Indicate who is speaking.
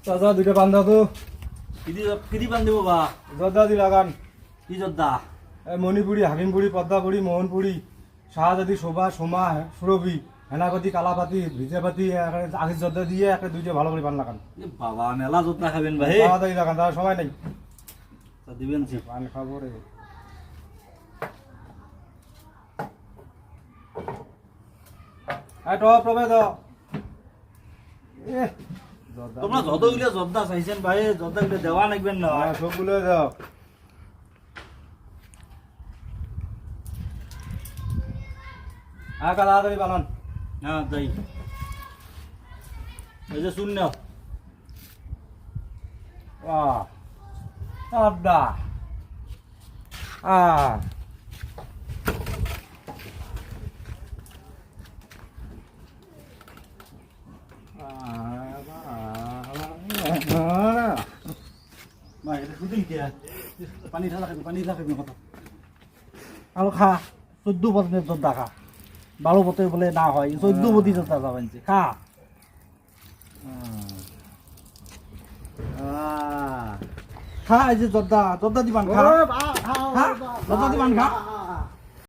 Speaker 1: চাচা দুইটা পান দাও তো।
Speaker 2: কিদি পান দিব বা
Speaker 1: জর্দা দি লাগান।
Speaker 2: কি যোদ্ধা
Speaker 1: মণিপুরি, হাকিমপুরি, পদ্মাপুরি, মোহনপুরি, শাহজাদি, শোভা, সোমা, সুরভি, হেনাপতি, কালাপাতি, ভিজাপাতি, আখির জর্দা দিয়ে একটা দুইটা ভালো করে পান লাগান।
Speaker 2: বাবা মেলা যোদ্ধা খাবেন ভাই
Speaker 1: তাড়াতাড়ি লাগান, তার সময় নেই।
Speaker 2: দিবেন সে
Speaker 1: পান খাবো রে। টপ রবে দাও।
Speaker 2: তোমরা যতগুলো যোদ্ধা চাইছেন ভাই যোদ্ধাগুলো দেওয়া নাকবেন না
Speaker 1: সবগুলো দাও। তাড়াতাড়ি বানান।
Speaker 2: হ্যাঁ তাই এই যে শূন্য
Speaker 1: আড্ডা
Speaker 2: পানি ঢালা খাবি পানি ঢালা খাবি কথা
Speaker 3: আর খা 14 বছরের যোদ্ধা খা 12 বছর বলে না হয় 14 বছর যোদ্ধা যাবেন খা খা এই যে যোদ্ধা দিবান খা যোদ্ধা দিবান খা